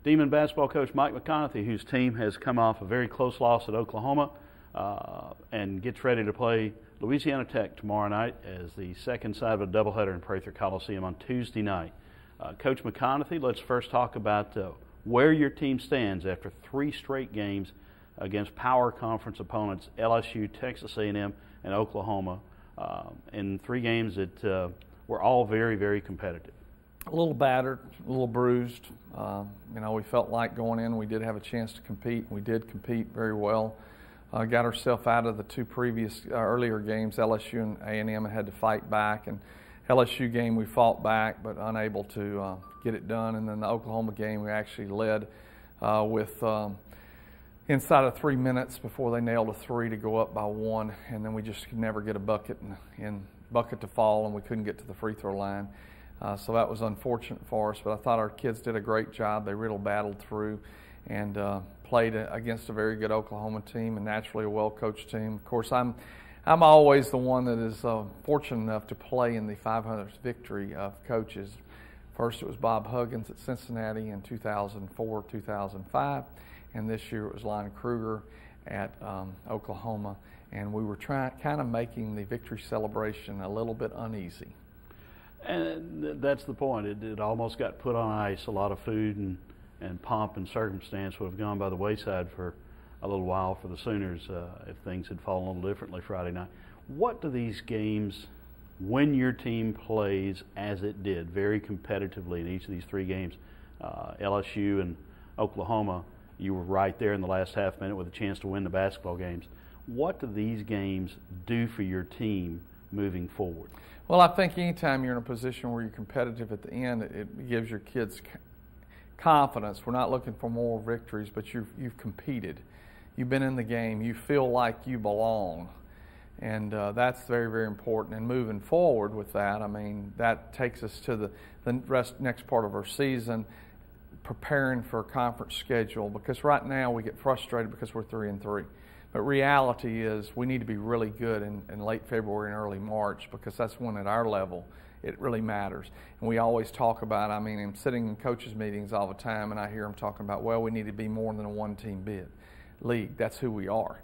Demon basketball coach Mike McConaughey, whose team has come off a very close loss at Oklahoma and gets ready to play Louisiana Tech tomorrow night as the second side of a doubleheader in Prather Coliseum on Tuesday night. Coach McConaughey, let's first talk about where your team stands after 3 straight games against power conference opponents LSU, Texas A&M, and Oklahoma in 3 games that were all very, very competitive. A little battered, a little bruised. We felt like going in, we did have a chance to compete. We did compete very well. Got ourselves out of the 2 previous earlier games, LSU and A&M, and had to fight back. And LSU game, we fought back, but unable to get it done. And then the Oklahoma game, we actually led with inside of 3 minutes before they nailed a 3 to go up by 1. And then we just could never get a bucket and bucket to fall, and we couldn't get to the free throw line. So that was unfortunate for us, but I thought our kids did a great job. They really battled through and played against a very good Oklahoma team and naturally a well-coached team. Of course, I'm always the one that is fortunate enough to play in the 500th victory of coaches. First it was Bob Huggins at Cincinnati in 2004, 2005, and this year it was Lon Kruger at Oklahoma, and we were kind of making the victory celebration a little bit uneasy. And that's the point. It almost got put on ice. A lot of food and pomp and circumstance would have gone by the wayside for a little while for the Sooners if things had fallen a little differently Friday night. What do these games, when your team plays as it did, very competitively in each of these 3 games, LSU and Oklahoma, you were right there in the last half minute with a chance to win the basketball games. What do these games do for your team moving forward? Well, I think anytime you're in a position where you're competitive at the end, it gives your kids confidence. We're not looking for more victories, but you've competed. You've been in the game. You feel like you belong. And that's very, very important. And moving forward with that, I mean, that takes us to the next part of our season, preparing for a conference schedule. Because right now we get frustrated because we're 3-3. But reality is we need to be really good in late February and early March, because that's when at our level it really matters. And we always talk about, I mean, I'm sitting in coaches' meetings all the time and I hear them talking about, well, we need to be more than a 1-team league. That's who we are.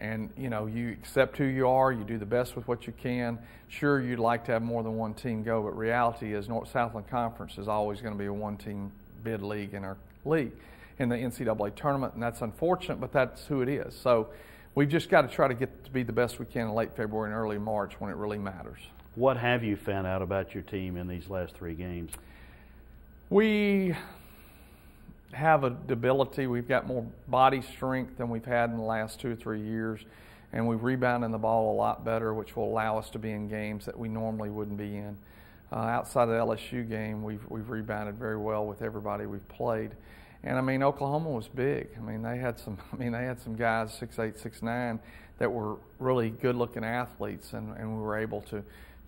And, you accept who you are, you do the best with what you can. Sure, you'd like to have more than 1 team go, but reality is North-Southland Conference is always going to be a 1-team bid league in our league, in the NCAA tournament, and that's unfortunate, but that's who it is. So we've just got to try to get to be the best we can in late February and early March when it really matters. What have you found out about your team in these last 3 games? We have a debility. We've got more body strength than we've had in the last 2 or 3 years, and we've rebounded the ball a lot better, which will allow us to be in games that we normally wouldn't be in. Outside of the LSU game, we've rebounded very well with everybody we've played. And I mean, Oklahoma was big. I mean, they had some guys 6'8", 6'9", that were really good-looking athletes, and we were able to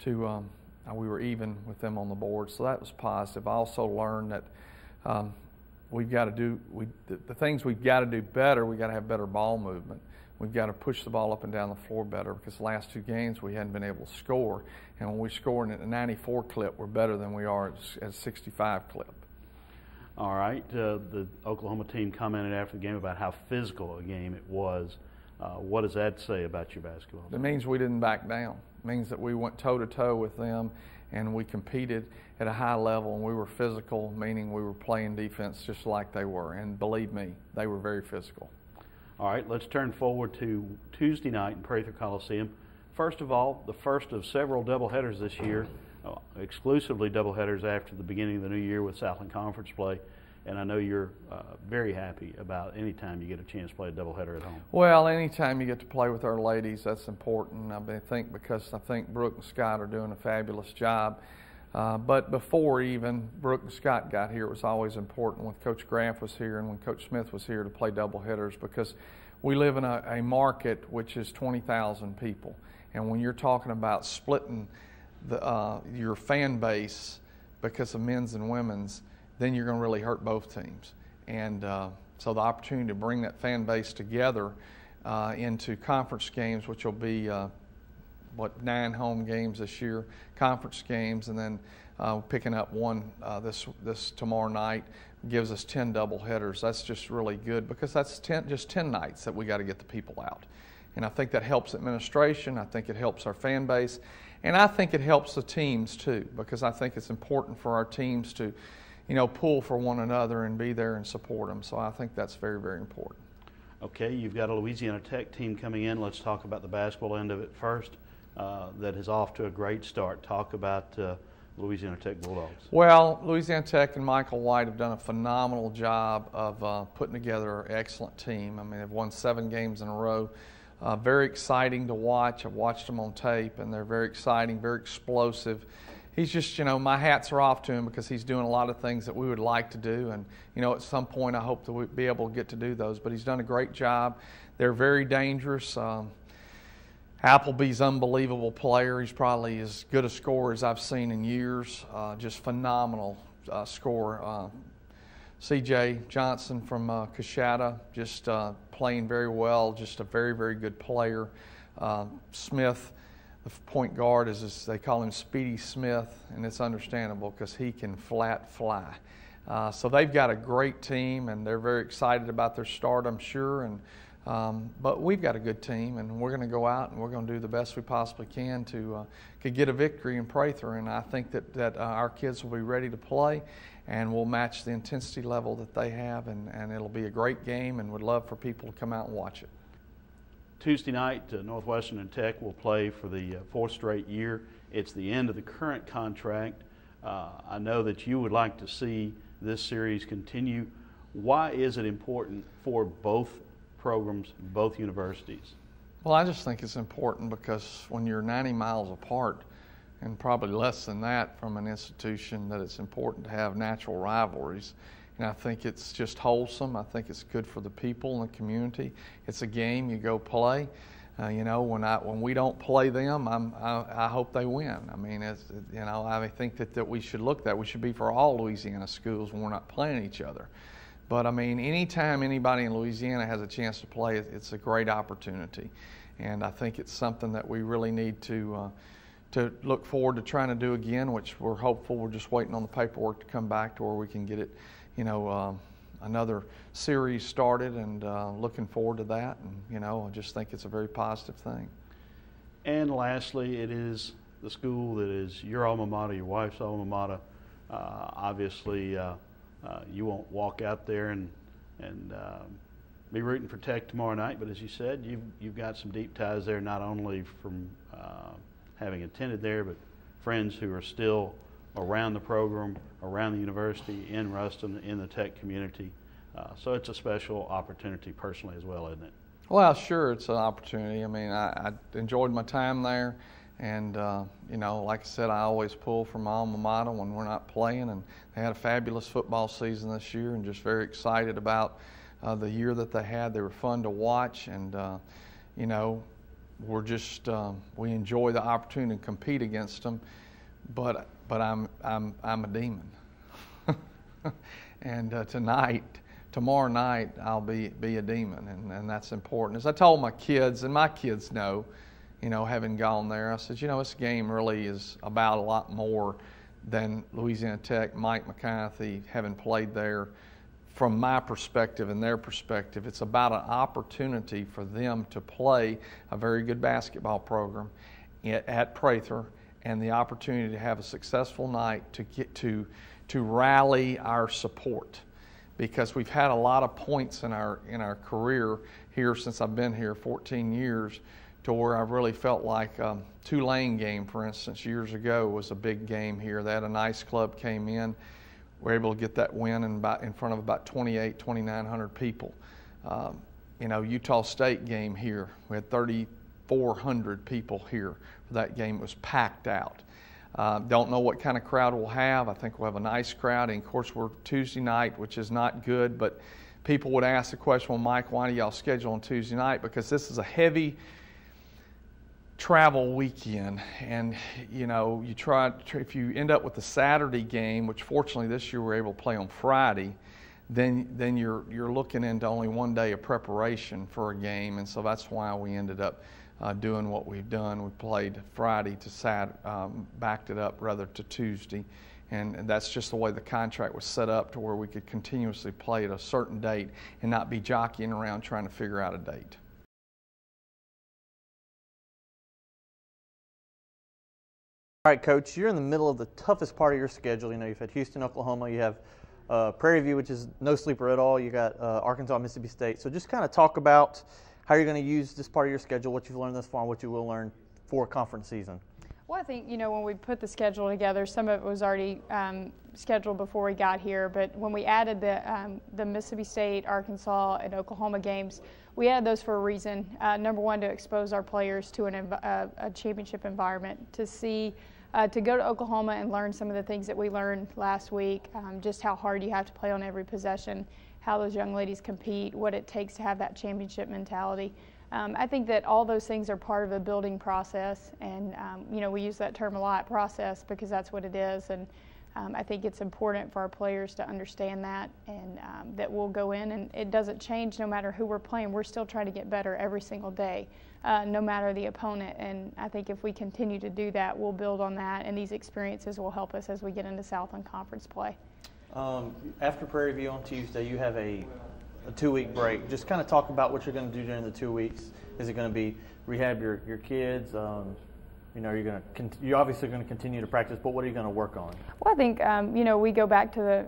we were even with them on the board, so that was positive. I also learned that we've got to do the things we've got to do better. We've got to have better ball movement. We've got to push the ball up and down the floor better, because the last 2 games we hadn't been able to score, and when we're scoring at a 94 clip, we're better than we are at a 65 clip. All right. The Oklahoma team commented after the game about how physical a game it was. What does that say about your basketball? It means we didn't back down. It means that we went toe-to-toe with them, and we competed at a high level, and we were physical, meaning we were playing defense just like they were. And believe me, they were very physical. All right, let's turn forward to Tuesday night in Prather Coliseum. First of all, the first of several doubleheaders this year. Exclusively doubleheaders after the beginning of the new year with Southland Conference play, and I know you're very happy about any time you get a chance to play a doubleheader at home. Well, anytime you get to play with our ladies, that's important. I think Brooke and Scott are doing a fabulous job. But before even Brooke and Scott got here, it was always important when Coach Graff was here and when Coach Smith was here to play doubleheaders, because we live in a market which is 20,000 people, and when you're talking about splitting your fan base because of men's and women's, then you're going to really hurt both teams. And so the opportunity to bring that fan base together into conference games, which will be 9 home games this year, conference games, and then picking up one this tomorrow night gives us 10 doubleheaders. That's just really good because that's just 10 nights that we got to get the people out. And I think that helps administration. I think it helps our fan base. And I think it helps the teams too, because I think it's important for our teams to, pull for one another and be there and support them. So I think that's very, very important. Okay, you've got a Louisiana Tech team coming in. Let's talk about the basketball end of it first. That is off to a great start. Talk about Louisiana Tech Bulldogs. Well, Louisiana Tech and Michael White have done a phenomenal job of putting together an excellent team. I mean, they've won 7 games in a row. Very exciting to watch. I've watched them on tape, and they're very exciting, very explosive. He's just, my hats are off to him because he's doing a lot of things that we would like to do. And, at some point I hope that we'll be able to get to do those. But he's done a great job. They're very dangerous. Appleby's an unbelievable player. He's probably as good a scorer as I've seen in years. Just phenomenal scorer. C.J. Johnson from Coshada, just playing very well, just a very, very good player. Smith, the point guard, they call him Speedy Smith, and it's understandable because he can flat fly. So they've got a great team, and they're very excited about their start, I'm sure. But we've got a good team, and we're going to go out and we're going to do the best we possibly can to get a victory in Prather. And I think that our kids will be ready to play, and we'll match the intensity level that they have, and it'll be a great game, and would love for people to come out and watch it. Tuesday night, Northwestern and Tech will play for the 4th straight year. It's the end of the current contract. I know that you would like to see this series continue. Why is it important for both programs, both universities? Well, I just think it's important because when you're 90 miles apart, and probably less than that from an institution, that it's important to have natural rivalries. And I think it's just wholesome. I think it's good for the people in the community. It's a game you go play. When we don't play them, I hope they win. I mean, I think that we should look that. We should be for all Louisiana schools when we're not playing each other. But I mean, anytime anybody in Louisiana has a chance to play, it's a great opportunity. And I think it's something that we really need to look forward to trying to do again, which we're hopeful. We're just waiting on the paperwork to come back to where we can get it, another series started, and looking forward to that. And, I just think it's a very positive thing. And lastly, it is the school that is your alma mater, your wife's alma mater. Obviously, you won't walk out there and be rooting for Tech tomorrow night, but as you said, you've got some deep ties there, not only from having attended there, but friends who are still around the program, around the university, in Ruston, in the Tech community. So it's a special opportunity personally as well, isn't it? Well, sure, it's an opportunity. I mean, I enjoyed my time there, and like I said, I always pull for my alma mater when we're not playing, and they had a fabulous football season this year, and just very excited about the year that they had. They were fun to watch, and we're just we enjoy the opportunity to compete against them, but I'm a demon, and tomorrow night I'll be a demon, and that's important. As I told my kids, and my kids know, having gone there, I said, this game really is about a lot more than Louisiana Tech, Mike McCarthy, having played there. From my perspective and their perspective, it's about an opportunity for them to play a very good basketball program at Prather, and the opportunity to have a successful night to get to rally our support, because we've had a lot of points in our career here since I've been here 14 years to where I've really felt like Tulane game, for instance, years ago was a big game here. They had a nice club came in. We were able to get that win in front of about 2,900 people. Utah State game here, we had 3,400 people here for that game. It was packed out. Don't know what kind of crowd we'll have. I think we'll have a nice crowd. And of course, we're Tuesday night, which is not good, but people would ask the question, well, Mike, why do y'all schedule on Tuesday night? Because this is a heavy travel weekend, and you try if you end up with a Saturday game, which fortunately this year we're able to play on Friday, then you're looking into only one day of preparation for a game, and so that's why we ended up doing what we've done. We played Friday to Saturday, backed it up rather to Tuesday. And that's just the way the contract was set up, to where we could continuously play at a certain date and not be jockeying around trying to figure out a date. All right, Coach, you're in the middle of the toughest part of your schedule. You know, you've had Houston, Oklahoma, you have Prairie View, which is no sleeper at all. You got Arkansas, Mississippi State. So just kind of talk about how you're going to use this part of your schedule, what you've learned thus far, and what you will learn for conference season. Well, I think, you know, when we put the schedule together, some of it was already scheduled before we got here, but when we added the Mississippi State, Arkansas, and Oklahoma games, we added those for a reason. Number one, to expose our players to a championship environment, to go to Oklahoma and learn some of the things that we learned last week, just how hard you have to play on every possession, how those young ladies compete, what it takes to have that championship mentality. I think that all those things are part of the building process, and you know, we use that term a lot, process, because that's what it is. And I think it's important for our players to understand that, and that we'll go in, and it doesn't change no matter who we're playing. We're still trying to get better every single day, no matter the opponent. And I think if we continue to do that, we'll build on that, and these experiences will help us as we get into Southland Conference play. After Prairie View on Tuesday, you have a 2-week break. Just kind of talk about what you're going to do during the 2 weeks. Is it going to be rehab your kids? You know, you're obviously going to continue to practice, but what are you going to work on? Well, I think you know, we go back to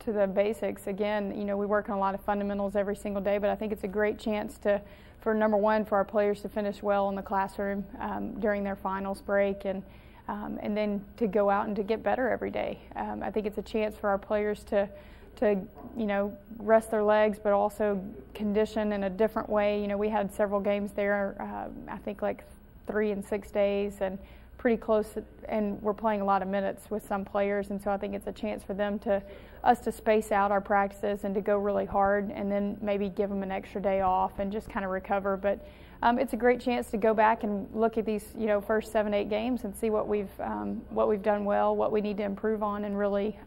the basics again. You know, we work on a lot of fundamentals every single day, but I think it's a great chance for number one, for our players to finish well in the classroom during their finals break, and then to go out and to get better every day. I think it's a chance for our players to you know, rest their legs, but also condition in a different way. You know, we had several games there, I think like 3 and 6 days, and pretty close, and we're playing a lot of minutes with some players, and so I think it's a chance for us to space out our practices and to go really hard, and then maybe give them an extra day off and just kind of recover. But it's a great chance to go back and look at these, you know, first 7-8 games and see what we've done well, what we need to improve on, and really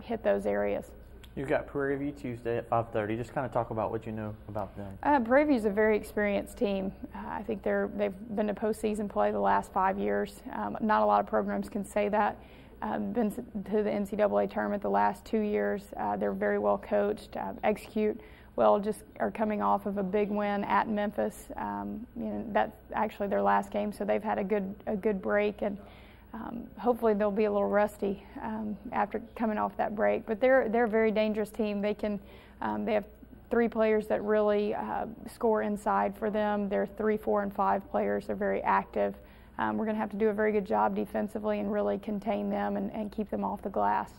hit those areas. You've got Prairie View Tuesday at 5:30. Just kind of talk about what you know about them. Prairie View is a very experienced team. I think they've been to postseason play the last 5 years. Not a lot of programs can say that. Been to the NCAA tournament the last 2 years. They're very well coached, execute well, just are coming off of a big win at Memphis. You know, that's actually their last game, so they've had a good break, and hopefully they'll be a little rusty after coming off that break. But they're a very dangerous team. They have 3 players that really score inside for them. They're 3, 4, and 5 players. They're very active. We're going to have to do a very good job defensively and really contain them and keep them off the glass.